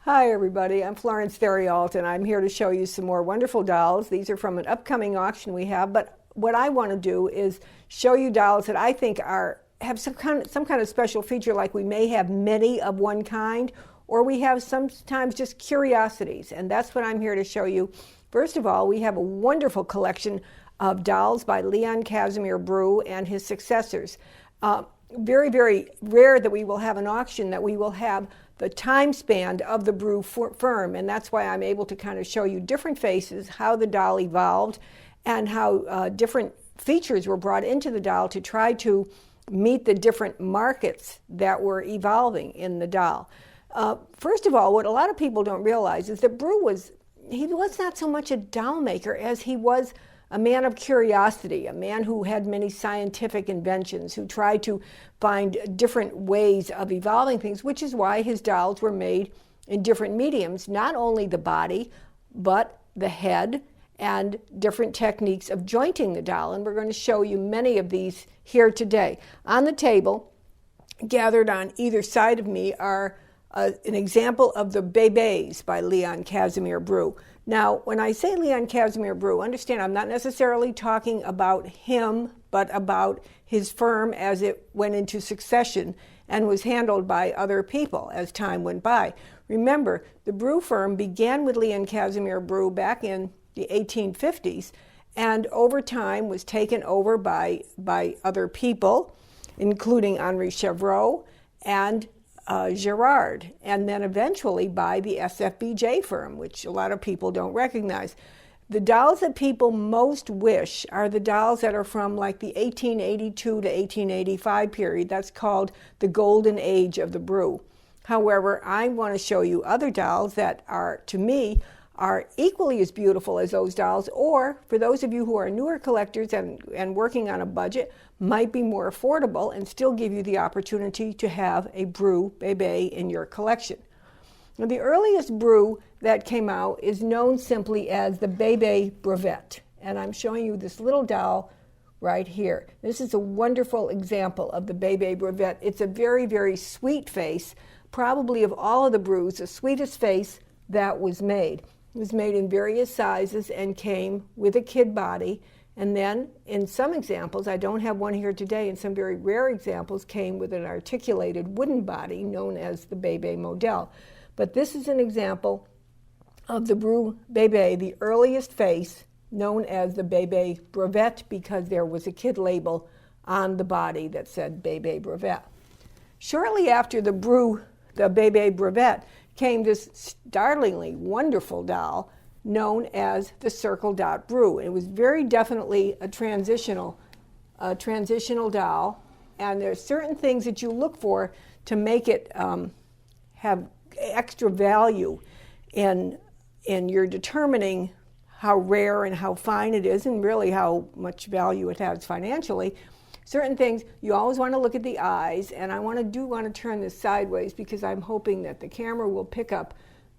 Hi everybody, I'm Florence Theriault and I'm here to show you some more wonderful dolls. These are from an upcoming auction we have, but what I want to do is show you dolls that I think have some kind of special feature, like we may have many of one kind, or we have sometimes just curiosities, and that's what I'm here to show you. First of all, we have a wonderful collection of dolls by Leon Casimir Brew and his successors. Very, very rare that we will have an auction that we will have the time span of the Brew firm, and that's why I'm able to kind of show you different faces, how the doll evolved, and how different features were brought into the doll to try to meet the different markets that were evolving in the doll. First of all, what a lot of people don't realize is that Brew was not so much a doll maker as he was a man of curiosity, a man who had many scientific inventions, who tried to find different ways of evolving things, which is why his dolls were made in different mediums, not only the body, but the head and different techniques of jointing the doll. And we're going to show you many of these here today. On the table, gathered on either side of me, are an example of the Bébés by Leon Casimir Brew. Now, when I say Leon Casimir Brew, understand I'm not necessarily talking about him, but about his firm as it went into succession and was handled by other people as time went by. Remember, the Brew firm began with Leon Casimir Brew back in the 1850s, and over time was taken over by other people, including Henri Chevreau and Girard, and then eventually by the SFBJ firm, which a lot of people don't recognize. The dolls that people most wish are the dolls that are from like the 1882 to 1885 period. That's called the golden age of the Brew. However, I want to show you other dolls that are, to me, are equally as beautiful as those dolls, or for those of you who are newer collectors and working on a budget, might be more affordable and still give you the opportunity to have a Brew Bébé in your collection. Now, the earliest Brew that came out is known simply as the Bébé Brevet, and I'm showing you this little doll right here. This is a wonderful example of the Bébé Brevet. It's a very, very sweet face, probably of all of the Brews, the sweetest face that was made. It was made in various sizes and came with a kid body. And then in some examples, I don't have one here today, in some very rare examples came with an articulated wooden body known as the Bébé Model. But this is an example of the Brew Bébé, the earliest face, known as the Bébé Brevet, because there was a kid label on the body that said Bébé Brevet. Shortly after the Bébé Brevet, came this startlingly wonderful doll known as the Circle Dot Brew. It was very definitely a transitional doll, and there's certain things that you look for to make it have extra value in your determining how rare and how fine it is, and really how much value it has financially. Certain things, you always want to look at the eyes, and I want to turn this sideways because I'm hoping that the camera will pick up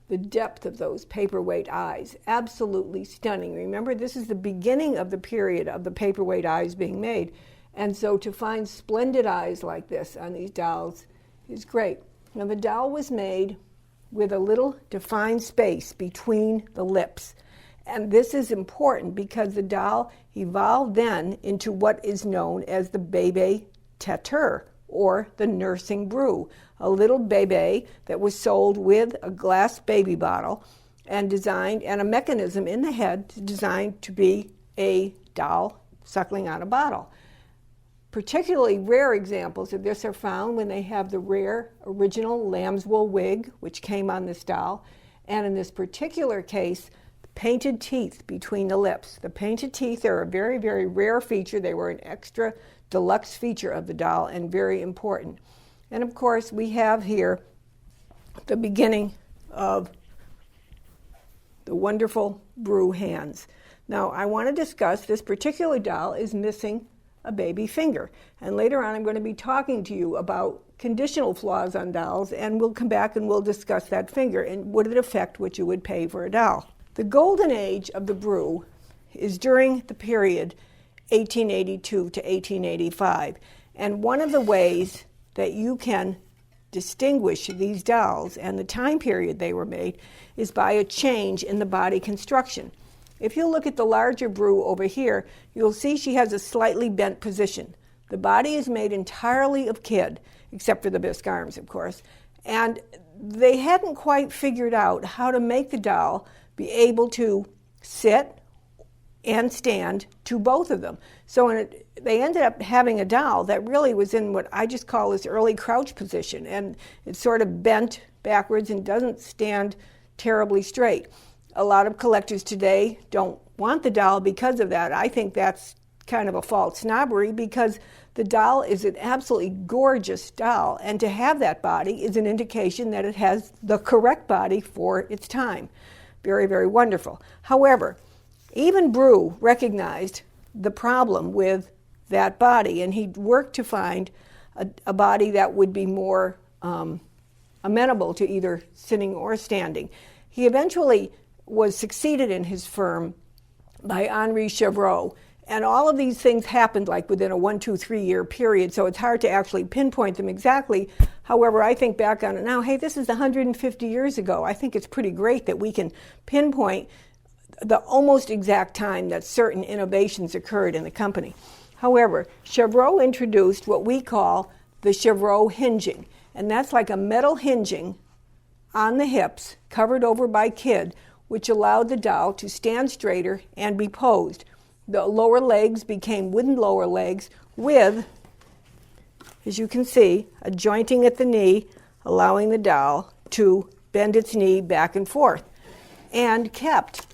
the depth of those paperweight eyes. Absolutely stunning. Remember, this is the beginning of the period of the paperweight eyes being made, and so to find splendid eyes like this on these dolls is great. Now, the doll was made with a little defined space between the lips. And this is important because the doll evolved then into what is known as the Bébé Têteur, or the nursing Brew, a little bébé that was sold with a glass baby bottle and a mechanism in the head designed to be a doll suckling on a bottle. Particularly rare examples of this are found when they have the rare original lamb's wool wig, which came on this doll, and in this particular case, painted teeth between the lips. The painted teeth are a very, very rare feature. They were an extra deluxe feature of the doll and very important. And of course, we have here the beginning of the wonderful Brew hands. Now, I want to discuss this particular doll is missing a baby finger. And later on, I'm going to be talking to you about conditional flaws on dolls, and we'll come back and we'll discuss that finger and would it affect what you would pay for a doll. The golden age of the Brew is during the period 1882 to 1885. And one of the ways that you can distinguish these dolls and the time period they were made is by a change in the body construction. If you look at the larger Bru over here, you'll see she has a slightly bent position. The body is made entirely of kid, except for the bisque arms, of course. And they hadn't quite figured out how to make the doll be able to sit and stand to both of them. So they ended up having a doll that really was in what I just call this early crouch position, and it's sort of bent backwards and doesn't stand terribly straight. A lot of collectors today don't want the doll because of that. I think that's kind of a false snobbery, because the doll is an absolutely gorgeous doll, and to have that body is an indication that it has the correct body for its time. Very, very wonderful. However, even Bru recognized the problem with that body, and he worked to find a body that would be more amenable to either sitting or standing. He eventually was succeeded in his firm by Henri Chevreau, and all of these things happened like within a 1, 2, 3 year period, so it's hard to actually pinpoint them exactly. However, I think back on it now, hey, this is 150 years ago. I think it's pretty great that we can pinpoint the almost exact time that certain innovations occurred in the company. However, Chevreau introduced what we call the Chevreau hinging, and that's like a metal hinging on the hips, covered over by kid, which allowed the doll to stand straighter and be posed. The lower legs became wooden lower legs with, as you can see, a jointing at the knee, allowing the doll to bend its knee back and forth, and kept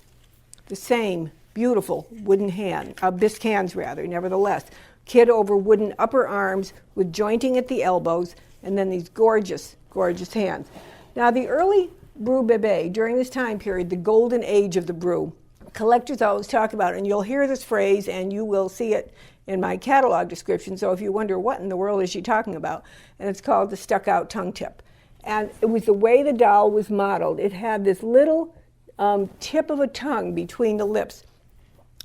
the same beautiful wooden bisque hands nevertheless. Kid over wooden upper arms with jointing at the elbows, and then these gorgeous, gorgeous hands. Now, the early Bru Bébé, during this time period, the golden age of the Bru, collectors always talk about it, and you'll hear this phrase and you will see it in my catalog description, so if you wonder what in the world is she talking about, and it's called the stuck-out tongue tip. And it was the way the doll was modeled. It had this little tip of a tongue between the lips,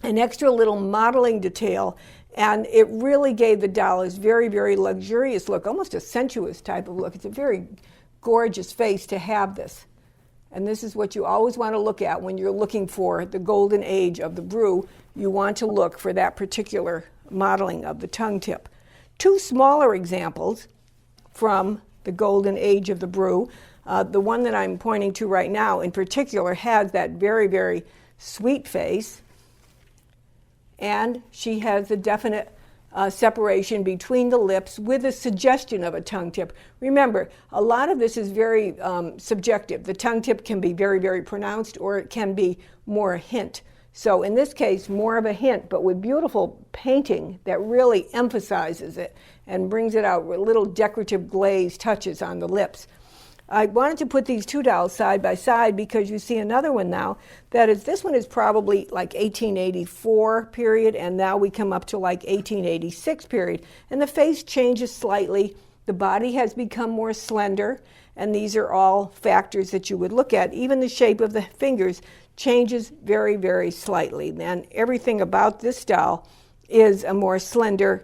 an extra little modeling detail, and it really gave the doll this very, very luxurious look, almost a sensuous type of look. It's a very gorgeous face to have this. And this is what you always want to look at when you're looking for the golden age of the Bru. You want to look for that particular modeling of the tongue tip. Two smaller examples from the golden age of the Bru. The one that I'm pointing to right now in particular has that very, very sweet face, and she has a definite separation between the lips with a suggestion of a tongue tip. Remember, a lot of this is very subjective. The tongue tip can be very, very pronounced, or it can be more a hint. So in this case, more of a hint, but with beautiful painting that really emphasizes it and brings it out with little decorative glaze touches on the lips. I wanted to put these two dolls side by side because you see another one now that is, this one is probably like 1884 period, and now we come up to like 1886 period, and the face changes slightly. The body has become more slender, and these are all factors that you would look at. Even the shape of the fingers changes very, very slightly, and everything about this doll is a more slender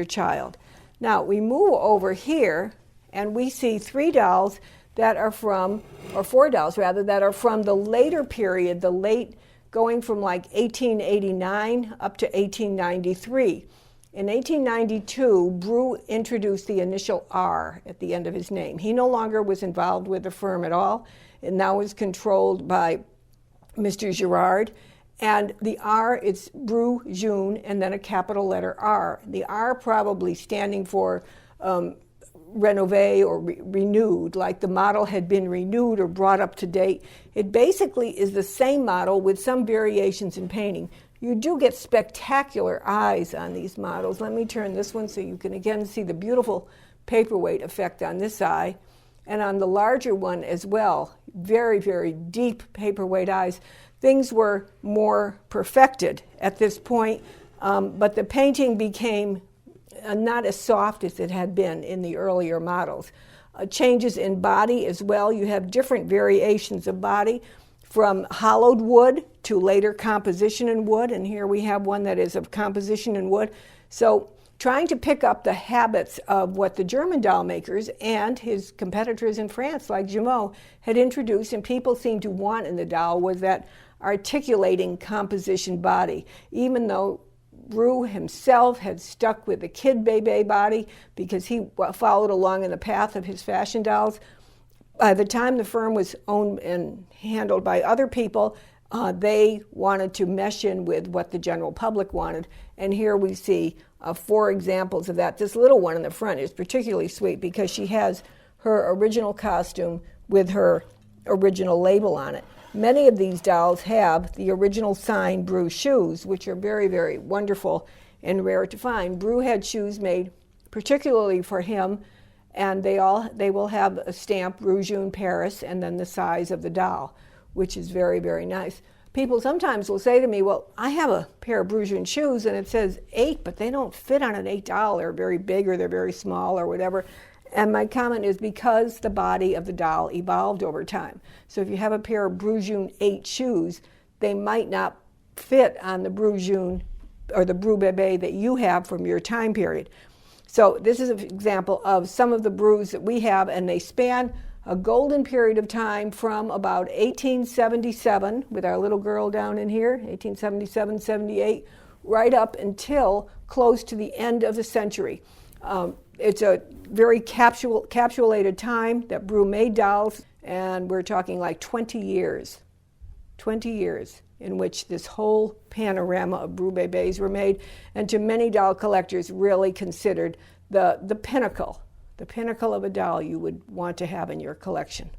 child. Now we move over here, and we see three dolls that are from, or four dolls rather, that are from the later period, the late, going from like 1889 up to 1893. In 1892, Bru introduced the initial R at the end of his name. He no longer was involved with the firm at all. It now is controlled by Mr. Girard. And the R, it's Bru June, and then a capital letter R. The R probably standing for renové or renewed, like the model had been renewed or brought up to date. It basically is the same model with some variations in painting. You do get spectacular eyes on these models. Let me turn this one so you can again see the beautiful paperweight effect on this eye, and on the larger one as well. Very, very deep paperweight eyes. Things were more perfected at this point, but the painting became not as soft as it had been in the earlier models. Changes in body as well. You have different variations of body, from hollowed wood to later composition in wood, and here we have one that is of composition in wood. So trying to pick up the habits of what the German doll makers and his competitors in France, like Jumeau, had introduced, and people seemed to want in the doll, was that articulating composition body. Even though Bru himself had stuck with the Kid Bebe body because he followed along in the path of his fashion dolls, by the time the firm was owned and handled by other people, they wanted to mesh in with what the general public wanted. And here we see 4 examples of that. This little one in the front is particularly sweet because she has her original costume with her original label on it. Many of these dolls have the original signed Bru shoes, which are very, very wonderful and rare to find. Bru had shoes made particularly for him, and they will have a stamp, Bru Jeune Paris, and then the size of the doll, which is very, very nice. People sometimes will say to me, well, I have a pair of Bru Jeune shoes and it says 8, but they don't fit on an 8 doll. They're very big or they're very small or whatever. And my comment is because the body of the doll evolved over time. So if you have a pair of Bru Jeune 8 shoes, they might not fit on the Bru Jeune or the Bru Bebe that you have from your time period. So this is an example of some of the Brus that we have, and they span a golden period of time from about 1877, with our little girl down in here, 1877, 78, right up until close to the end of the century. It's a very capsulated time that Bru made dolls, and we're talking like 20 years in which this whole panorama of Bru Bebes were made, and to many doll collectors really considered the pinnacle of a doll you would want to have in your collection.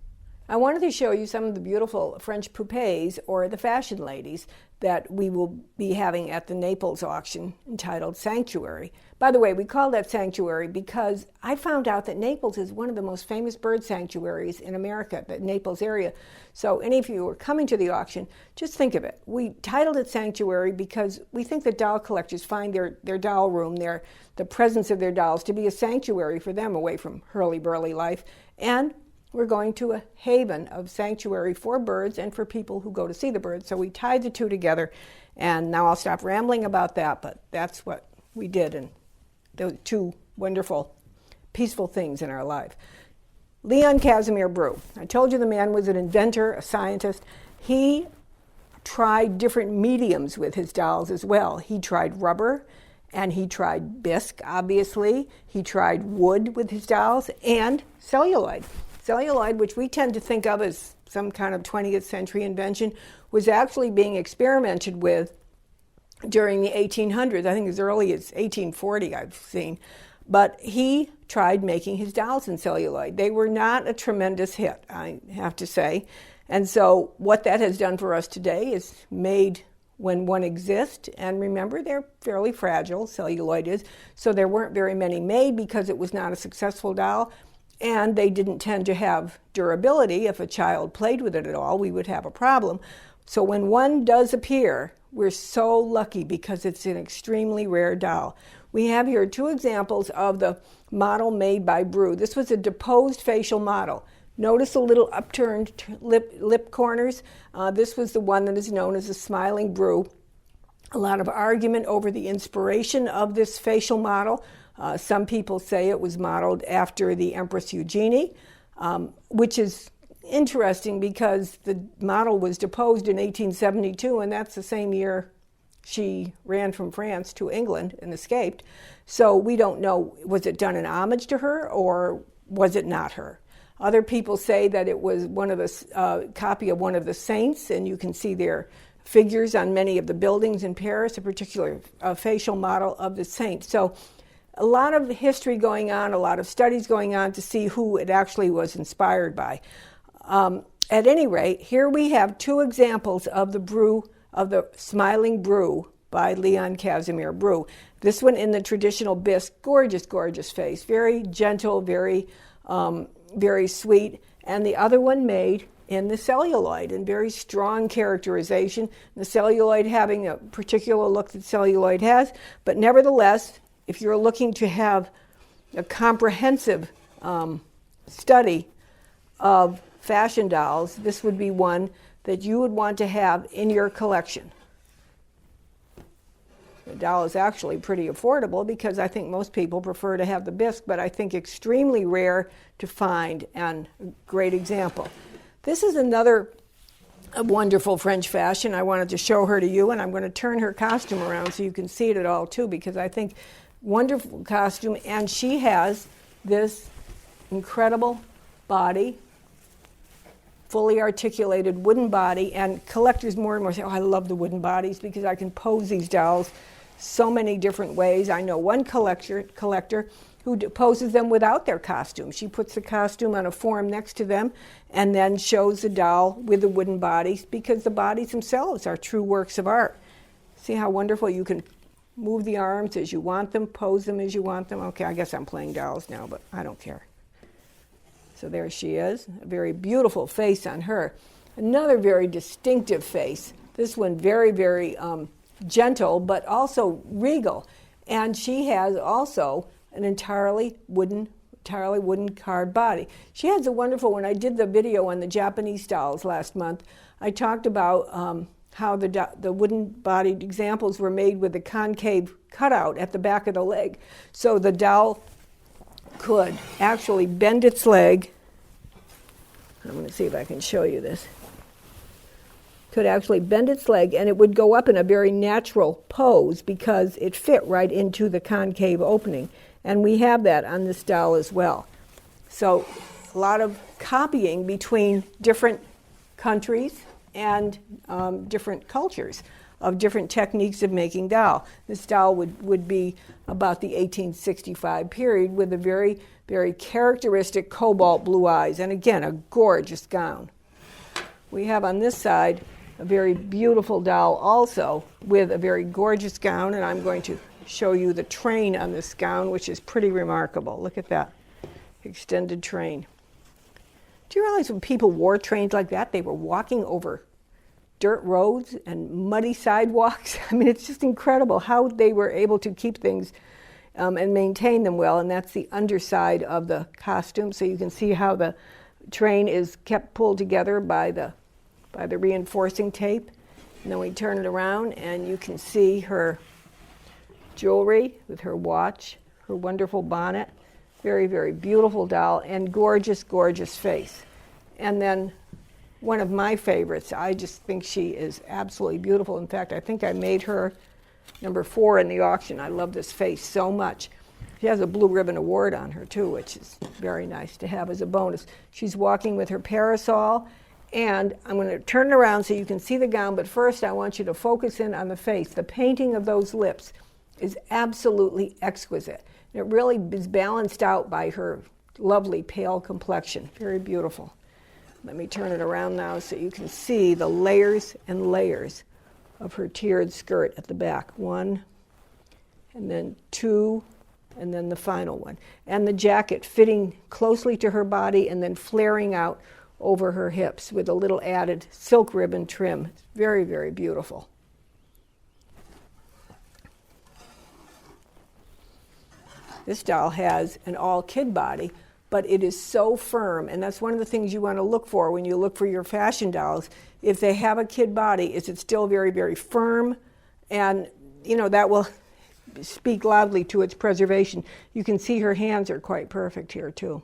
I wanted to show you some of the beautiful French poupées, or the fashion ladies, that we will be having at the Naples auction entitled Sanctuary. By the way, we call that Sanctuary because I found out that Naples is one of the most famous bird sanctuaries in America, the Naples area. So any of you who are coming to the auction, just think of it. We titled it Sanctuary because we think that doll collectors find their doll room, the presence of their dolls, to be a sanctuary for them away from hurly-burly life. And we're going to a haven of sanctuary for birds and for people who go to see the birds. So we tied the two together, and now I'll stop rambling about that, but that's what we did, and those 2 wonderful, peaceful things in our life. Leon Casimir Bru. I told you the man was an inventor, a scientist. He tried different mediums with his dolls as well. He tried rubber, and he tried bisque, obviously. He tried wood with his dolls, and celluloid. Celluloid, which we tend to think of as some kind of 20th century invention, was actually being experimented with during the 1800s. I think as early as 1840 I've seen. But he tried making his dolls in celluloid. They were not a tremendous hit, I have to say. And so what that has done for us today is made when one exists, and remember, they're fairly fragile, celluloid is, so there weren't very many made because it was not a successful doll. And they didn't tend to have durability. If a child played with it at all, we would have a problem. So when one does appear, we're so lucky because it's an extremely rare doll. We have here 2 examples of the model made by Bru. This was a deposed facial model. Notice the little upturned lip corners. This was the one that is known as the Smiling Bru. A lot of argument over the inspiration of this facial model. Some people say it was modeled after the Empress Eugenie, which is interesting because the model was deposed in 1872, and that's the same year she ran from France to England and escaped. So we don't know, was it done in homage to her or was it not her? Other people say that it was one of the copy of one of the saints, and you can see their figures on many of the buildings in Paris, a particular facial model of the saint. So a lot of history going on, a lot of studies going on to see who it actually was inspired by. At any rate, here we have 2 examples of the Smiling Bru by Leon Casimir Bru. This one in the traditional bisque, gorgeous, gorgeous face, very gentle, very, very sweet, and the other one made in the celluloid, and very strong characterization. The celluloid having a particular look that celluloid has, but nevertheless, if you're looking to have a comprehensive study of fashion dolls, this would be one that you would want to have in your collection. The doll is actually pretty affordable because I think most people prefer to have the bisque, but I think extremely rare to find, and a great example. This is another wonderful French fashion. I wanted to show her to you, and I'm going to turn her costume around so you can see it at all too, because I think wonderful costume, and she has this incredible body, fully articulated wooden body, and collectors more and more say, oh, I love the wooden bodies because I can pose these dolls so many different ways. I know one collector who poses them without their costume. She puts the costume on a form next to them and then shows the doll with the wooden bodies, because the bodies themselves are true works of art. See how wonderful you can move the arms as you want them, pose them as you want them. Okay, I guess I'm playing dolls now, but I don't care. So there she is, a very beautiful face on her. Another very distinctive face. This one very, very gentle, but also regal. And she has also an entirely wooden carved body. She has a wonderful, when I did the video on the Japanese dolls last month, I talked about how the wooden-bodied examples were made with a concave cutout at the back of the leg. So the doll could actually bend its leg. I'm going to see if I can show you this. Could actually bend its leg, and it would go up in a very natural pose because it fit right into the concave opening. And we have that on this doll as well. So a lot of copying between different countries and different cultures of different techniques of making doll. This doll would be about the 1865 period with a very, very characteristic cobalt blue eyes, and again, a gorgeous gown. We have on this side a very beautiful doll also with a very gorgeous gown, and I'm going to show you the train on this gown, which is pretty remarkable. Look at that extended train. Do you realize when people wore trains like that, they were walking over dirt roads and muddy sidewalks? I mean, it's just incredible how they were able to keep things and maintain them well, and that's the underside of the costume. So you can see how the train is kept pulled together by the reinforcing tape. And then we turn it around, and you can see her jewelry with her watch, her wonderful bonnet. Very, very beautiful doll, and gorgeous, gorgeous face. And then one of my favorites, I just think she is absolutely beautiful. In fact, I think I made her number 4 in the auction. I love this face so much. She has a Blue Ribbon Award on her, too, which is very nice to have as a bonus. She's walking with her parasol, and I'm going to turn it around so you can see the gown, but first I want you to focus in on the face. The painting of those lips is absolutely exquisite. It really is balanced out by her lovely pale complexion. Very beautiful. Let me turn it around now so you can see the layers and layers of her tiered skirt at the back. 1, and then 2, and then the final one. And the jacket fitting closely to her body and then flaring out over her hips with a little added silk ribbon trim. It's very, very beautiful. This doll has an all-kid body, but it is so firm, and that's one of the things you want to look for when you look for your fashion dolls. If they have a kid body, is it still very, very firm? And, you know, that will speak loudly to its preservation. You can see her hands are quite perfect here, too.